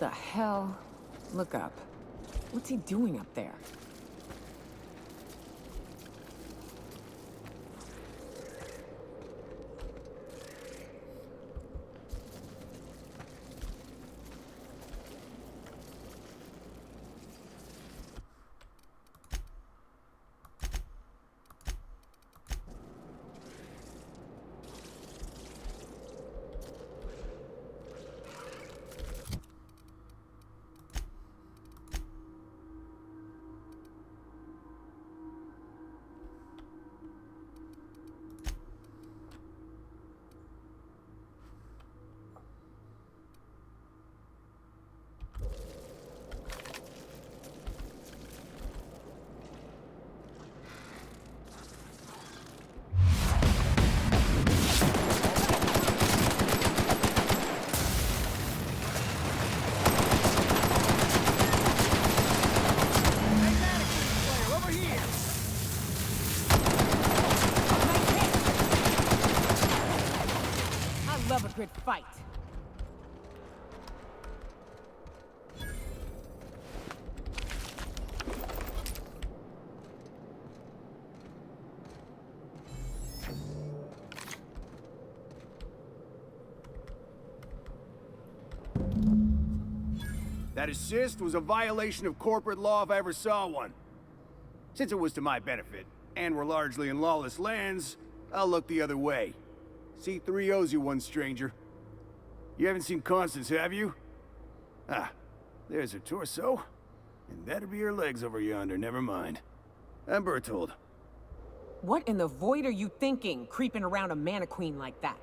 the hell? Look up. What's he doing up there? Love a good fight. That assist was a violation of corporate law if I ever saw one. Since it was to my benefit, and we're largely in lawless lands, I'll look the other way. C3 owes you one, stranger. You haven't seen Constance, have you? Ah, there's her torso. And that'll be her legs over yonder, never mind. I'm Bertold. What in the void are you thinking, creeping around a mannequin like that?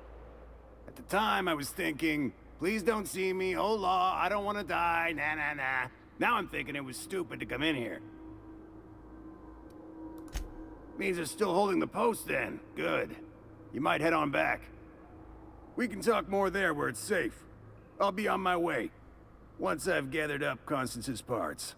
At the time, I was thinking, please don't see me, oh law, I don't want to die, nah nah nah. Now I'm thinking it was stupid to come in here. Means they're still holding the post then. Good. You might head on back. We can talk more there where it's safe. I'll be on my way. Once I've gathered up Constance's parts.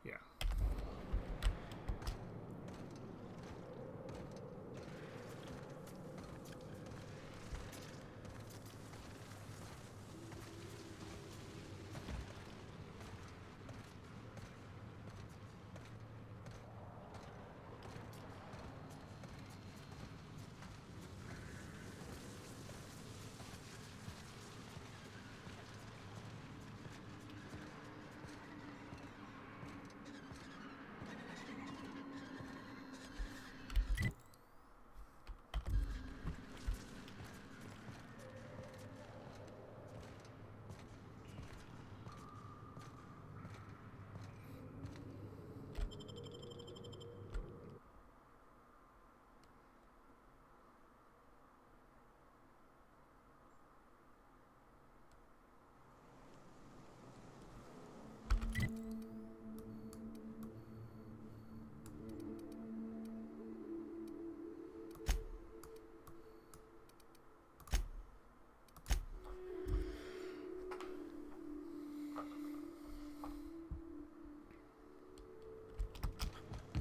Yeah.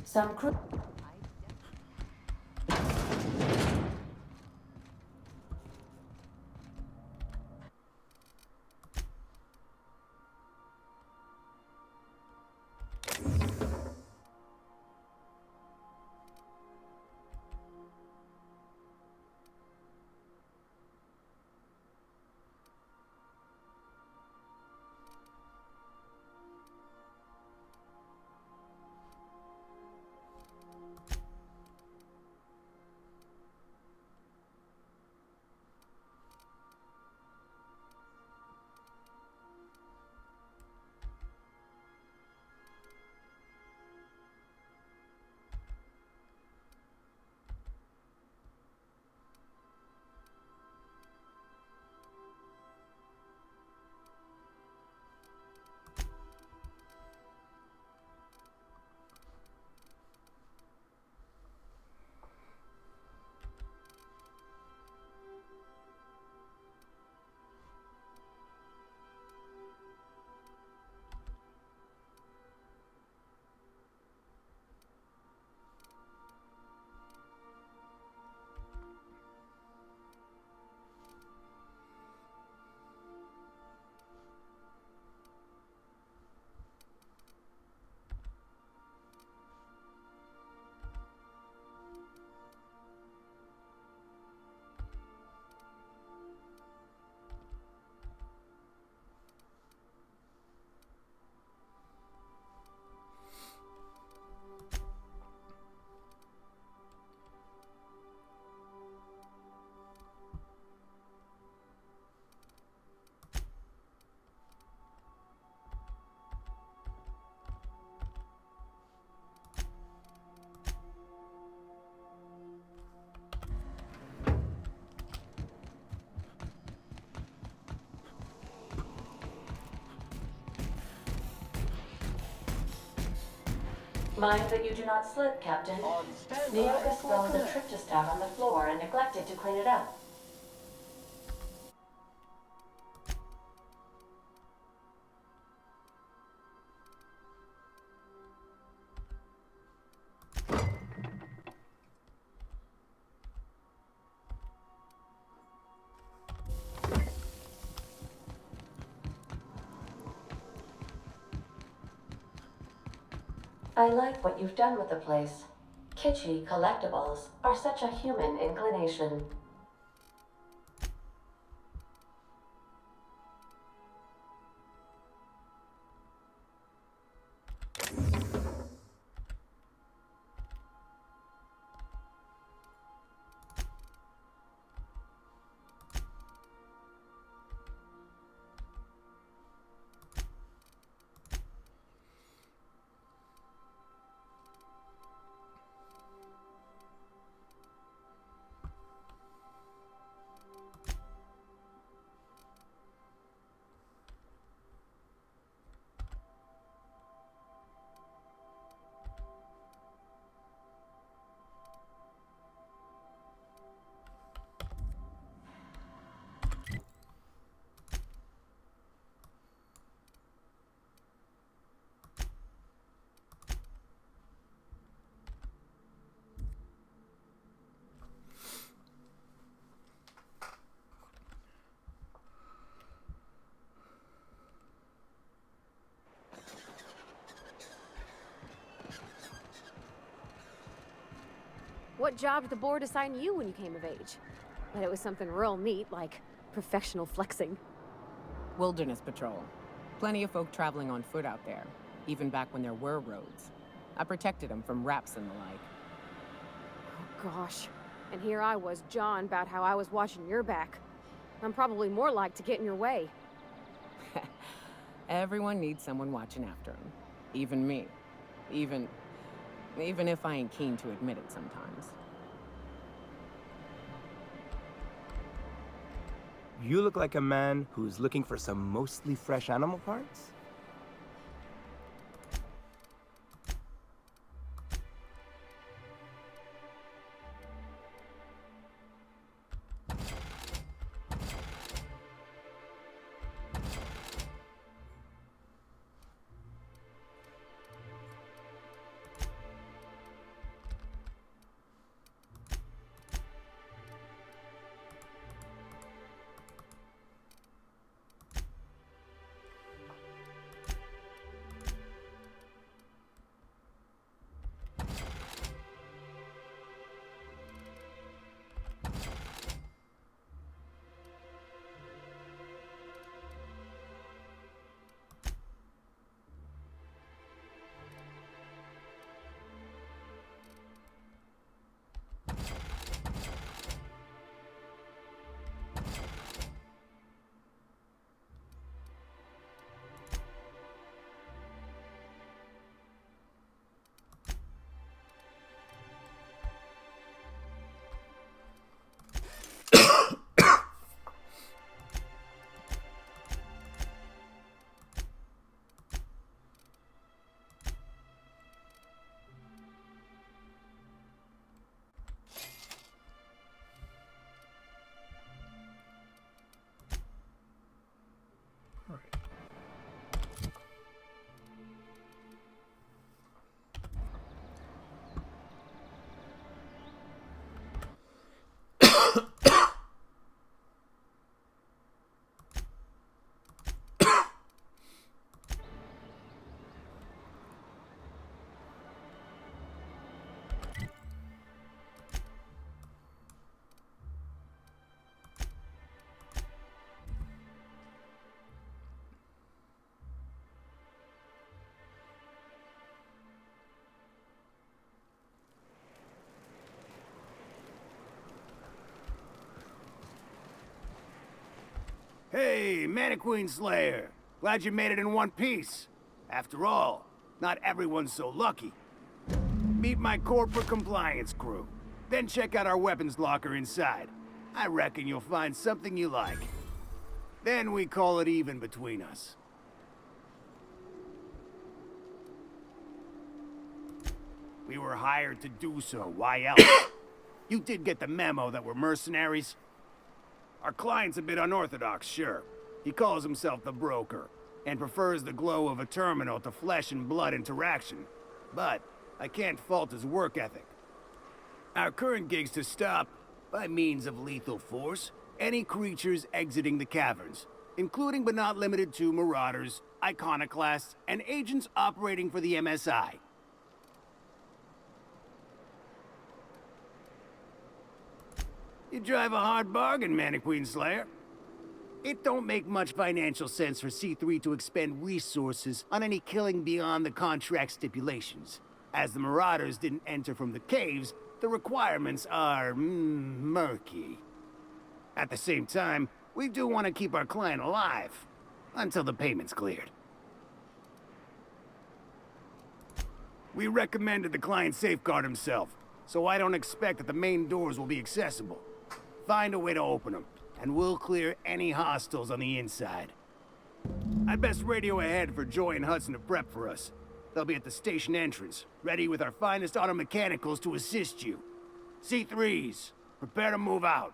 Some crew. Mind that you do not slip, Captain. Neoka spilled a tryptostat on the floor and neglected to clean it up. I like what you've done with the place. Kitschy collectibles are such a human inclination. What job did the board assign you when you came of age? Bet it was something real neat, like professional flexing. Wilderness patrol. Plenty of folk traveling on foot out there, even back when there were roads. I protected them from raps and the like. Oh gosh. And here I was jawing about how I was watching your back. I'm probably more like to get in your way. Everyone needs someone watching after them. Even me. Even if I ain't keen to admit it sometimes. You look like a man who's looking for some mostly fresh animal parts? Hey, Mannequin Slayer. Glad you made it in one piece. After all, not everyone's so lucky. Meet my corporate compliance crew. Then check out our weapons locker inside. I reckon you'll find something you like. Then we call it even between us. We were hired to do so. Why else? You did get the memo that we're mercenaries? Our client's a bit unorthodox, sure. He calls himself the broker, and prefers the glow of a terminal to flesh and blood interaction. But I can't fault his work ethic. Our current gig's to stop, by means of lethal force, any creatures exiting the caverns, including but not limited to marauders, iconoclasts, and agents operating for the MSI. You drive a hard bargain, Mannequin Slayer. It don't make much financial sense for C3 to expend resources on any killing beyond the contract stipulations. As the Marauders didn't enter from the caves, the requirements are murky. At the same time, we do want to keep our client alive, until the payment's cleared. We recommended the client safeguard himself, so I don't expect that the main doors will be accessible. Find a way to open them, and we'll clear any hostiles on the inside. I'd best radio ahead for Joy and Hudson to prep for us. They'll be at the station entrance, ready with our finest auto mechanicals to assist you. C3s, prepare to move out.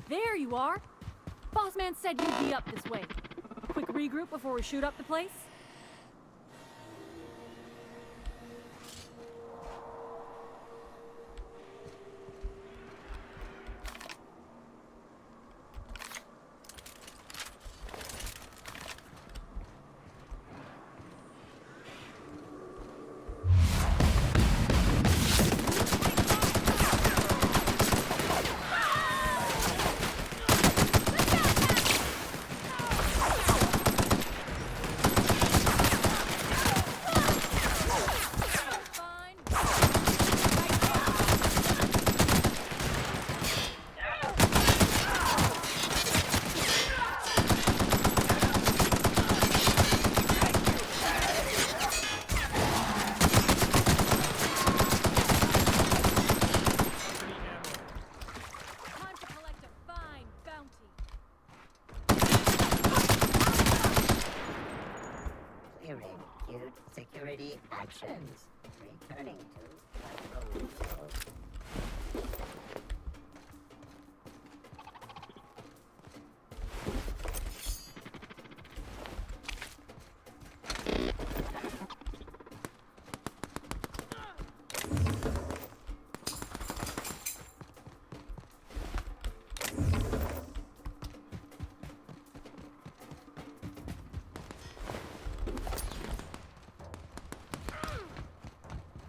There you are! Boss man said you'd be up this way. Quick regroup before we shoot up the place? Security actions. Returning to control.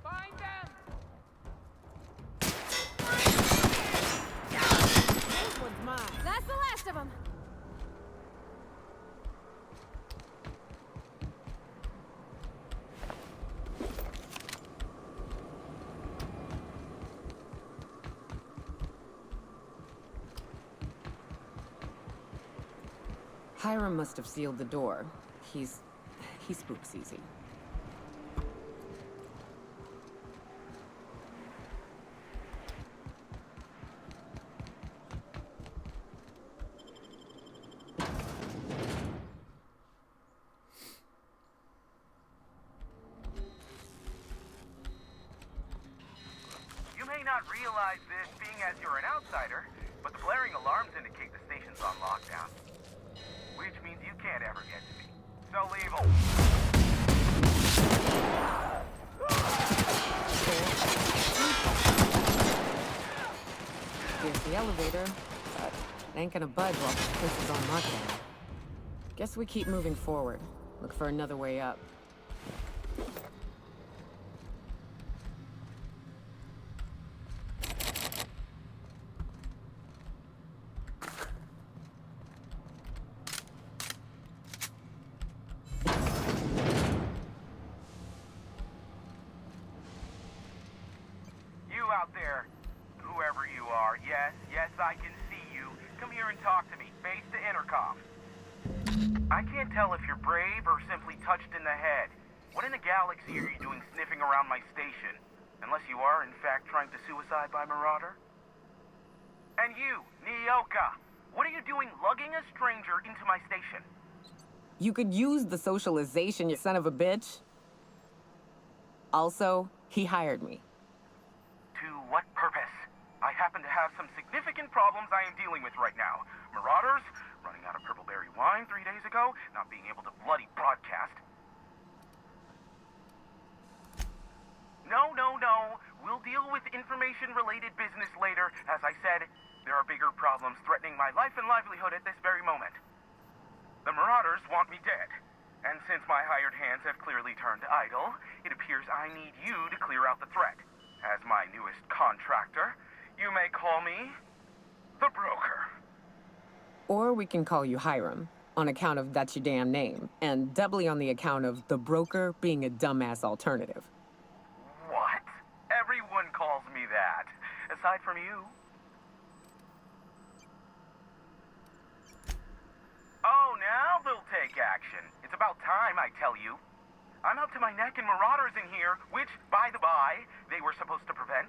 Find them! Hiram must have sealed the door. He spooks easy. You may not realize this being as you're an outsider, but the blaring alarms indicate the station's on lockdown. Which means you can't ever get to me. So leave 'em. Here's the elevator, but it ain't gonna budge while this place is on lockdown. Guess we keep moving forward. Look for another way up. You out there, whoever you are, yes, I can see you. Come here and talk to me, face to intercom. I can't tell if you're brave or simply touched in the head. What in the galaxy are you doing sniffing around my station? Unless you are, in fact, trying to suicide by Marauder? And you, Nyoka, what are you doing lugging a stranger into my station? You could use the socialization, you son of a bitch. Also, he hired me. To what purpose? I happen to have some significant problems I am dealing with right now. Marauders, running out of purple-berry wine 3 days ago, not being able to bloody broadcast. No. We'll deal with information-related business later. As I said, there are bigger problems threatening my life and livelihood at this very moment. The Marauders want me dead. And since my hired hands have clearly turned idle, it appears I need you to clear out the threat. As my newest contractor, you may call me the Broker. Or we can call you Hiram, on account of that's your damn name, and doubly on the account of the Broker being a dumbass alternative. What? Everyone calls me that, aside from you. Oh, now they'll take action. It's about time, I tell you. I'm up to my neck in Marauders in here, which, by the by, they were supposed to prevent.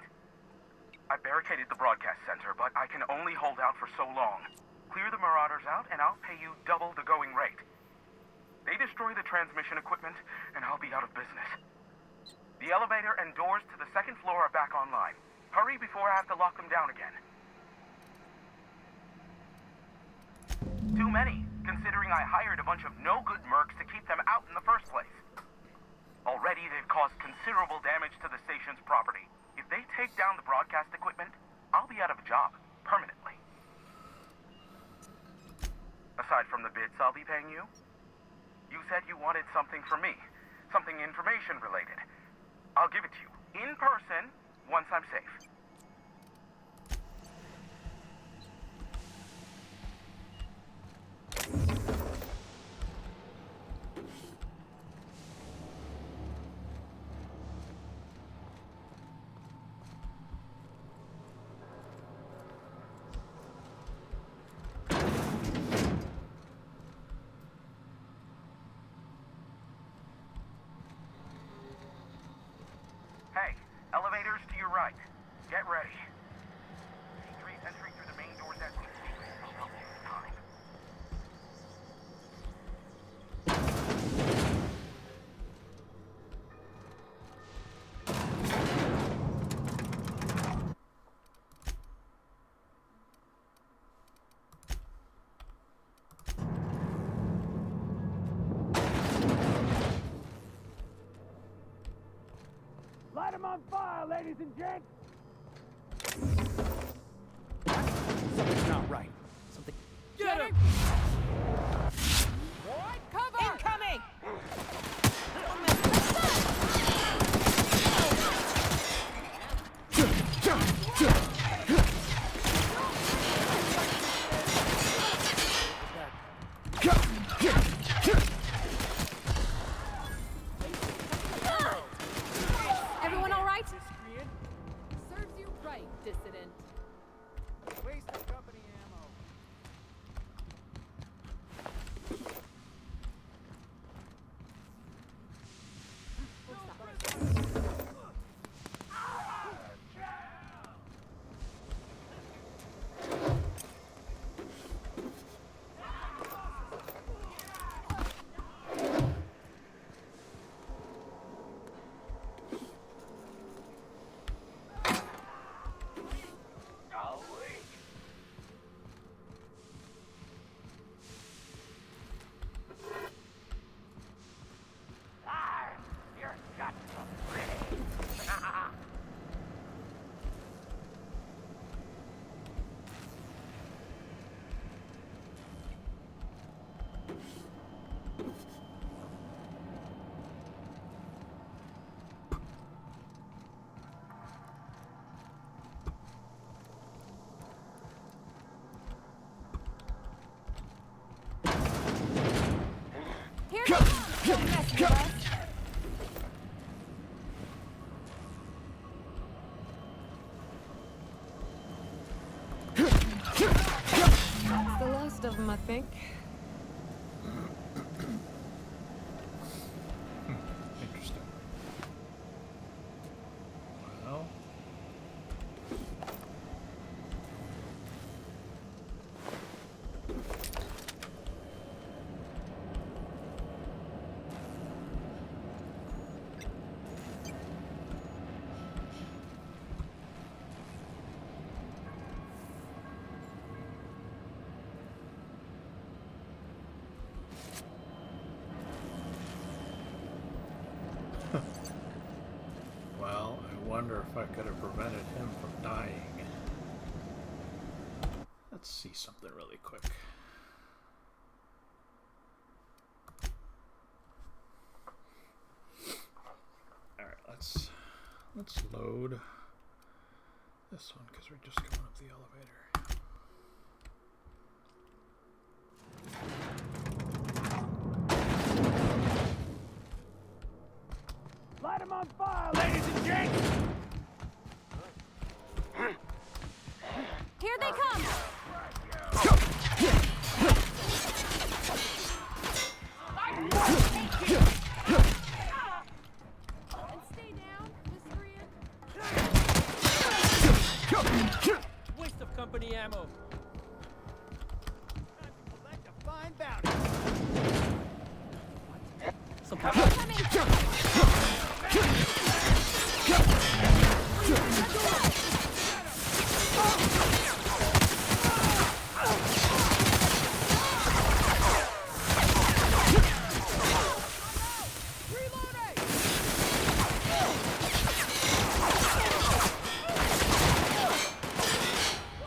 I barricaded the broadcast center, but I can only hold out for so long. Clear the Marauders out, and I'll pay you double the going rate. They destroy the transmission equipment, and I'll be out of business. The elevator and doors to the second floor are back online. Hurry before I have to lock them down again. Too many, considering I hired a bunch of no-good mercs to keep them out in the first place. Already, they've caused considerable damage to the station's property. If they take down the broadcast equipment, I'll be out of a job, permanently. Aside from the bits I'll be paying you, you said you wanted something from me, something information-related. I'll give it to you, in person, once I'm safe. Hey, elevators to your right. Get ready. Street entering through the main doors as we speak. Time. Light 'em on fire, ladies and gents! Something's not right. Something... Get him! What? Cover! Incoming! Everyone all right? us? That's the last of them, I think. Interesting. Well. Well, I wonder if I could have prevented him from dying. Let's see something really quick. All right, let's load this one because we're just going up the elevator. Light him on fire, ladies and gents! Here they come! And stay down, miscreant. Waste of company ammo. Collect a fine bounty. Some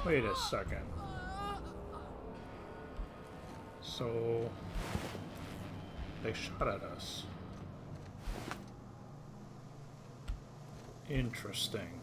Wait a second. So they shot at us. Interesting.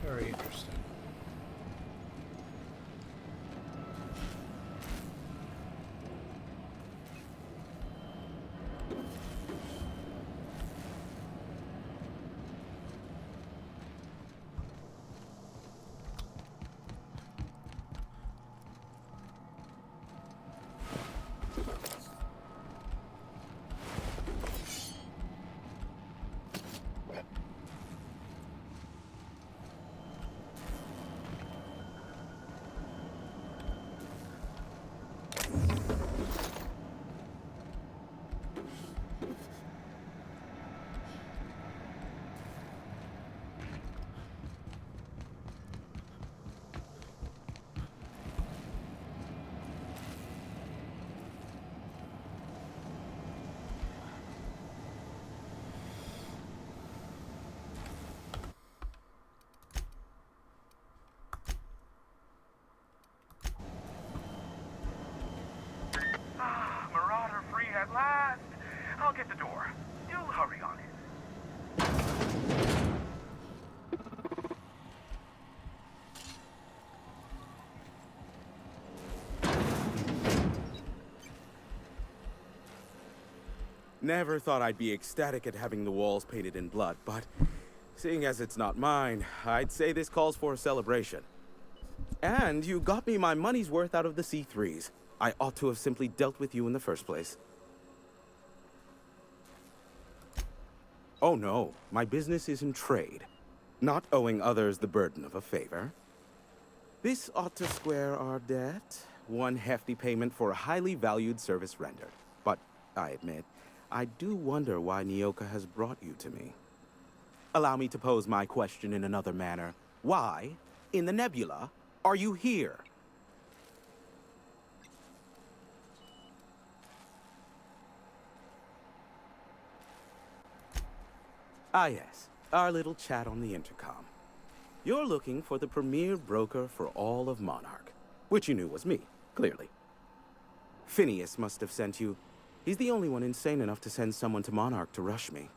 Very interesting. Marauder free at last. I'll get the door. Do hurry on it. Never thought I'd be ecstatic at having the walls painted in blood, but seeing as it's not mine, I'd say this calls for a celebration. And you got me my money's worth out of the C3s. I ought to have simply dealt with you in the first place. Oh no, my business is in trade, not owing others the burden of a favor. This ought to square our debt. One hefty payment for a highly valued service rendered. But I admit, I do wonder why Nyoka has brought you to me. Allow me to pose my question in another manner. Why, in the nebula, are you here? Ah yes, our little chat on the intercom. You're looking for the premier broker for all of Monarch, which you knew was me, clearly. Phineas must have sent you. He's the only one insane enough to send someone to Monarch to rush me.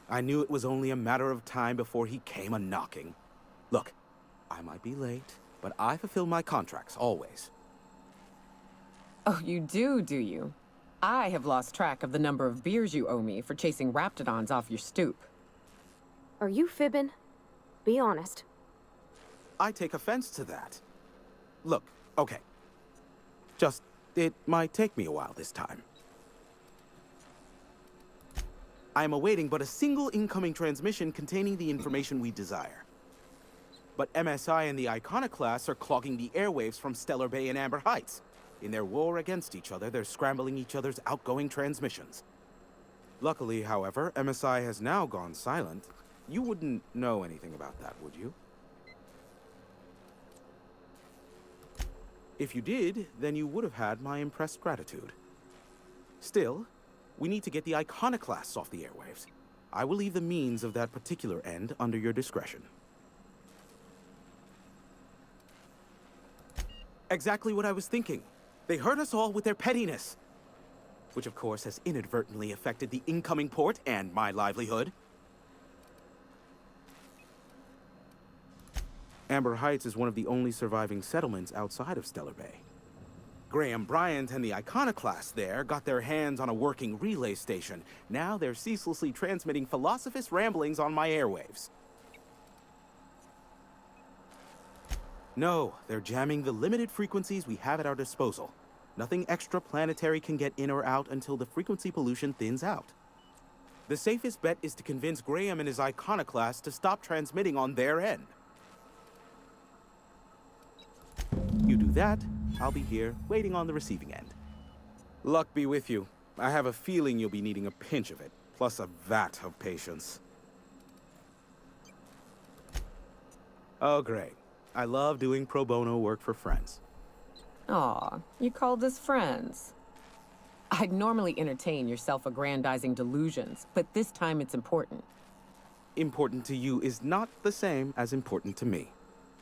I knew it was only a matter of time before he came a-knocking. Look, I might be late, but I fulfill my contracts, always. Oh, you do you? I have lost track of the number of beers you owe me for chasing raptidons off your stoop. Are you fibbing? Be honest. I take offense to that. Look, okay. It might take me a while this time. I am awaiting but a single incoming transmission containing the information we desire. But MSI and the Iconoclasts are clogging the airwaves from Stellar Bay and Amber Heights. In their war against each other, they're scrambling each other's outgoing transmissions. Luckily, however, MSI has now gone silent. You wouldn't know anything about that, would you? If you did, then you would have had my impressed gratitude. Still, we need to get the Iconoclasts off the airwaves. I will leave the means of that particular end under your discretion. Exactly what I was thinking. They hurt us all with their pettiness. Which of course has inadvertently affected the incoming port and my livelihood. Amber Heights is one of the only surviving settlements outside of Stellar Bay. Graham Bryant and the Iconoclasts there got their hands on a working relay station. Now they're ceaselessly transmitting Philosophist ramblings on my airwaves. No, they're jamming the limited frequencies we have at our disposal. Nothing extraplanetary can get in or out until the frequency pollution thins out. The safest bet is to convince Graham and his Iconoclasts to stop transmitting on their end. You do that, I'll be here, waiting on the receiving end. Luck be with you. I have a feeling you'll be needing a pinch of it, plus a vat of patience. Oh, great. I love doing pro bono work for friends. Aw, you called us friends. I'd normally entertain your self-aggrandizing delusions, but this time it's important. Important to you is not the same as important to me.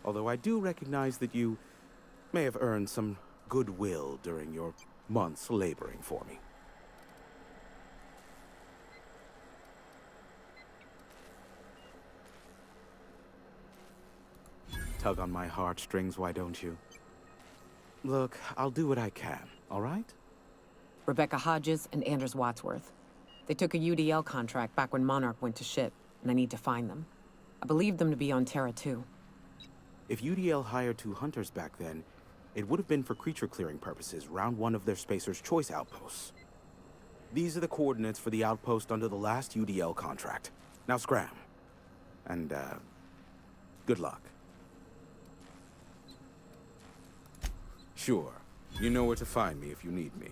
Although I do recognize that you may have earned some goodwill during your months laboring for me. Tug on my heartstrings, why don't you? Look, I'll do what I can, all right? Rebecca Hodges and Anders Wadsworth. They took a UDL contract back when Monarch went to shit, and I need to find them. I believe them to be on Terra 2. If UDL hired 2 hunters back then, it would have been for creature clearing purposes, round one of their Spacer's Choice outposts. These are the coordinates for the outpost under the last UDL contract. Now scram. And, good luck. Sure. You know where to find me if you need me.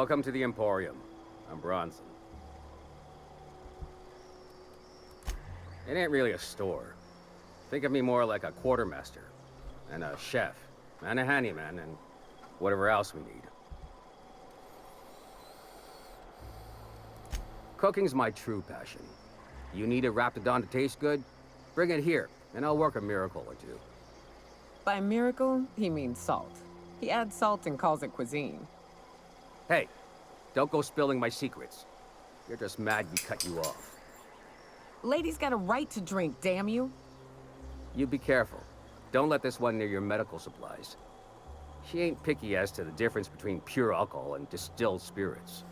Welcome to the Emporium. I'm Bronson. It ain't really a store. Think of me more like a quartermaster, and a chef, and a handyman, and whatever else we need. Cooking's my true passion. You need a Raptidon to taste good? Bring it here, and I'll work a miracle or two. By miracle, he means salt. He adds salt and calls it cuisine. Hey, don't go spilling my secrets. You're just mad we cut you off. Lady's got a right to drink, damn you. You be careful. Don't let this one near your medical supplies. She ain't picky as to the difference between pure alcohol and distilled spirits.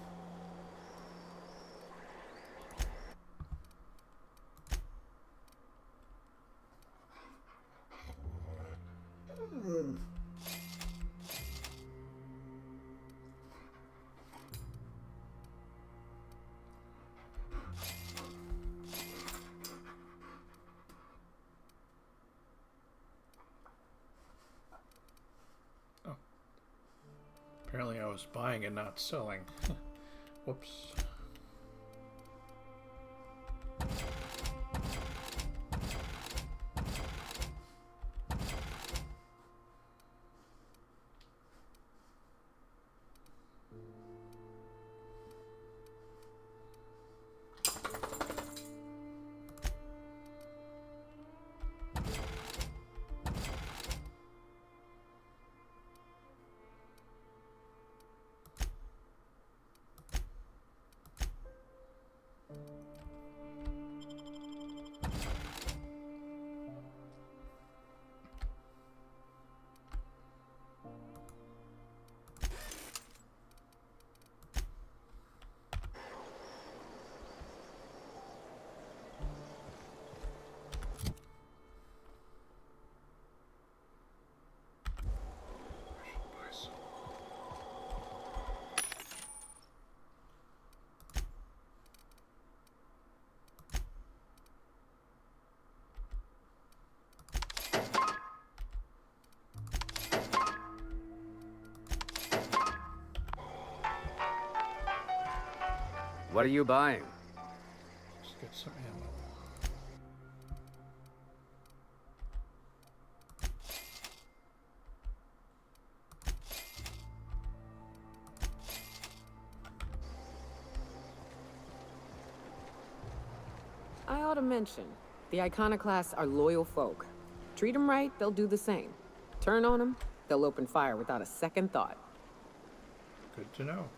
Apparently I was buying and not selling. Whoops. What are you buying? Let's get some ammo. I ought to mention, the Iconoclasts are loyal folk. Treat them right, they'll do the same. Turn on them, they'll open fire without a second thought. Good to know.